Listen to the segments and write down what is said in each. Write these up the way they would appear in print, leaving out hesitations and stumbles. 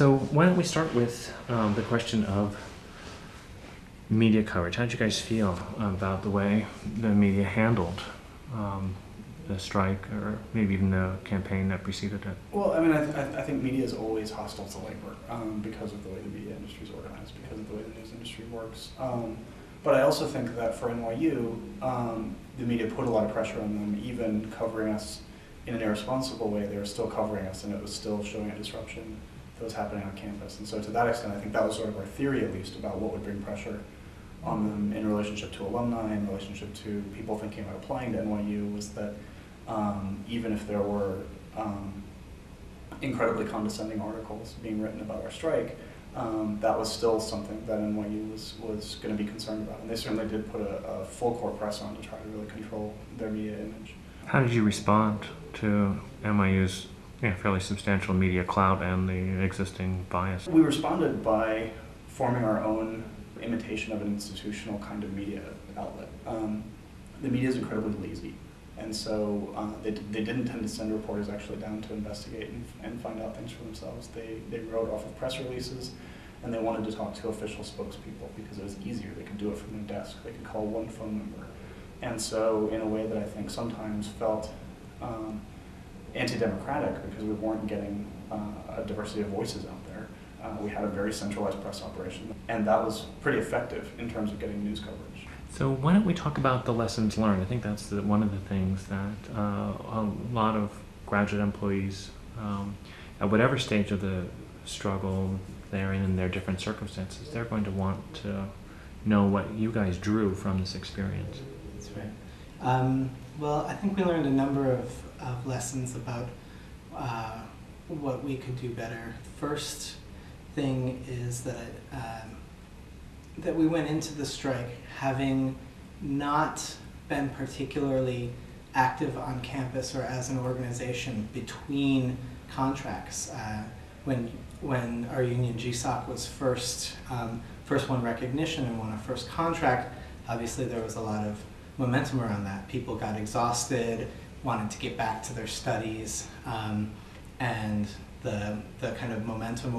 So why don't we start with the question of media coverage. How did you guys feel about the way the media handled the strike, or maybe even the campaign that preceded it? Well, I mean, I think media is always hostile to labor because of the way the media industry is organized, because of the way the news industry works. But I also think that for NYU, the media put a lot of pressure on them, even covering us in an irresponsible way. They were still covering us, and it was still showing a disruption that was happening on campus. And so to that extent, I think that was sort of our theory, at least, about what would bring pressure on them in relationship to alumni, in relationship to people thinking about applying to NYU, was that even if there were incredibly condescending articles being written about our strike, that was still something that NYU was going to be concerned about. And they certainly did put a full court press on to try to really control their media image. How did you respond to NYU's fairly substantial media clout and the existing bias? We responded by forming our own imitation of an institutional kind of media outlet. The media is incredibly lazy, and so they didn't tend to send reporters actually down to investigate and find out things for themselves. They wrote off of press releases, and they wanted to talk to official spokespeople because it was easier. They could do it from their desk. They could call one phone number. And so in a way that I think sometimes felt anti-democratic, because we weren't getting a diversity of voices out there. We had a very centralized press operation, and that was pretty effective in terms of getting news coverage. So why don't we talk about the lessons learned? I think that's one of the things that a lot of graduate employees, at whatever stage of the struggle they're in their different circumstances, they're going to want to know what you guys drew from this experience. That's right. Well, I think we learned a number of lessons about what we could do better. First thing is that that we went into the strike having not been particularly active on campus or as an organization between contracts. When our union GSOC was first won recognition and won our first contract, obviously there was a lot of momentum around that. People got exhausted, wanted to get back to their studies, and the kind of momentum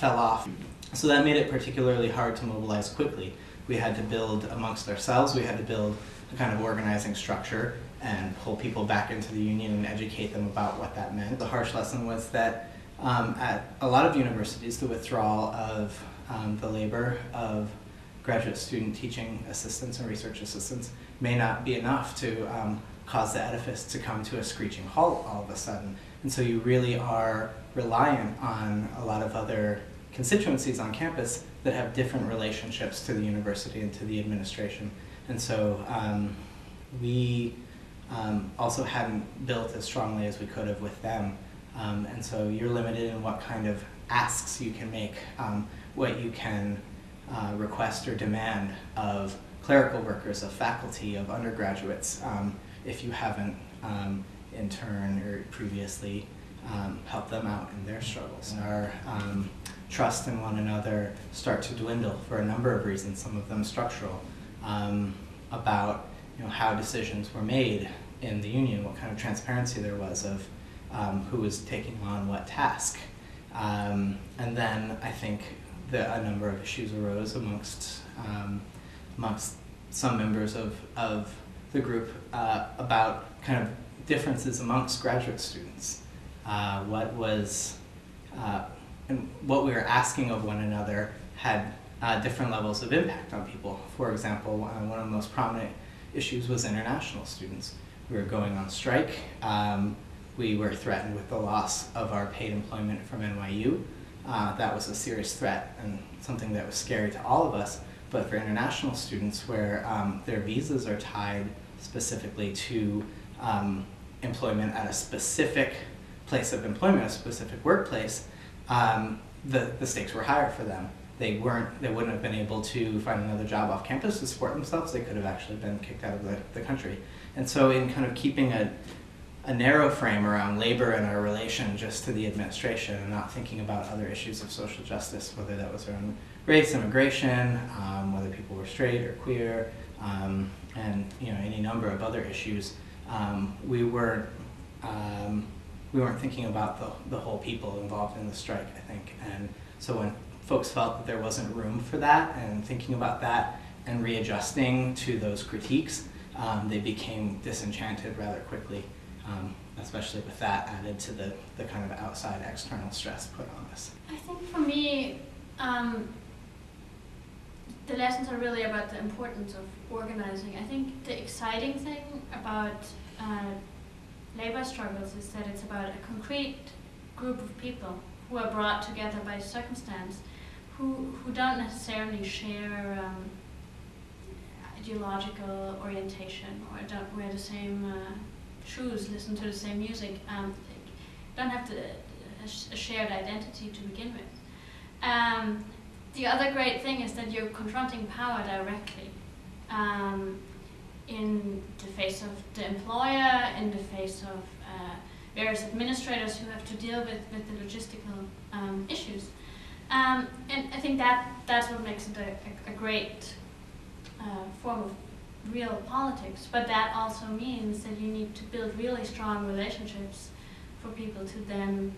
fell off. So that made it particularly hard to mobilize quickly. We had to build amongst ourselves, we had to build a kind of organizing structure and pull people back into the union and educate them about what that meant. The harsh lesson was that at a lot of universities, the withdrawal of the labor of graduate student teaching assistants and research assistants may not be enough to cause the edifice to come to a screeching halt all of a sudden. And so you really are reliant on a lot of other constituencies on campus that have different relationships to the university and to the administration. And so we also hadn't built as strongly as we could have with them. And so you're limited in what kind of asks you can make, what you can request or demand of clerical workers, of faculty, of undergraduates, if you haven't in turn or previously helped them out in their struggles. And our trust in one another start to dwindle for a number of reasons, some of them structural, about how decisions were made in the union, what kind of transparency there was of who was taking on what task. And then I think that a number of issues arose amongst some members of the group about kind of differences amongst graduate students. And what we were asking of one another had different levels of impact on people. For example, one of the most prominent issues was international students. We were going on strike. We were threatened with the loss of our paid employment from NYU. That was a serious threat and something that was scary to all of us. But for international students, where their visas are tied specifically to employment at a specific place of employment, a specific workplace, the stakes were higher for them. They wouldn't have been able to find another job off campus to support themselves. They could have actually been kicked out of the country. And so in kind of keeping a narrow frame around labor and our relation just to the administration and not thinking about other issues of social justice, whether that was around race, immigration, whether people were straight or queer, and any number of other issues, we were we weren't thinking about the whole people involved in the strike, I think. And so when folks felt that there wasn't room for that, and thinking about that and readjusting to those critiques, they became disenchanted rather quickly, especially with that added to the kind of outside external stress put on us. I think for me, the lessons are really about the importance of organizing. I think the exciting thing about labor struggles is that it's about a concrete group of people who are brought together by circumstance, who don't necessarily share ideological orientation, or don't wear the same shoes, listen to the same music, don't have a shared identity to begin with. The other great thing is that you're confronting power directly, in the face of the employer, in the face of various administrators who have to deal with the logistical issues. And I think that's what makes it a great form of real politics. But that also means that you need to build really strong relationships for people to then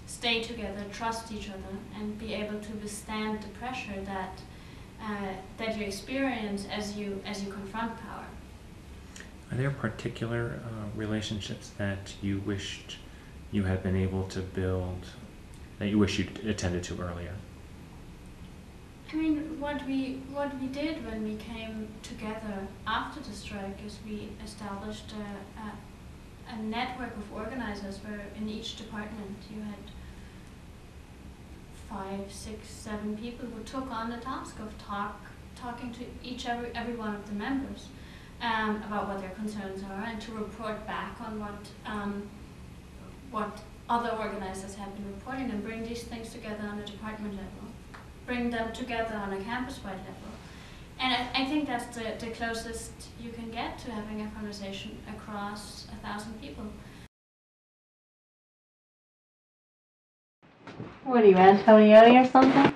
stay together, trust each other, and be able to withstand the pressure that you experience as you confront power. Are there particular relationships that you wished you had been able to build, that you wish you'd attended to earlier? I mean, what we did when we came together after the strike is we established a network of organizers where in each department you had 5, 6, 7 people who took on the task of talking to every one of the members about what their concerns are, and to report back on what other organizers have been reporting, and bring these things together on a department level, bring them together on a campus-wide level. And I think that's the closest you can get to having a conversation across 1,000 people. What are you, Antonio or something?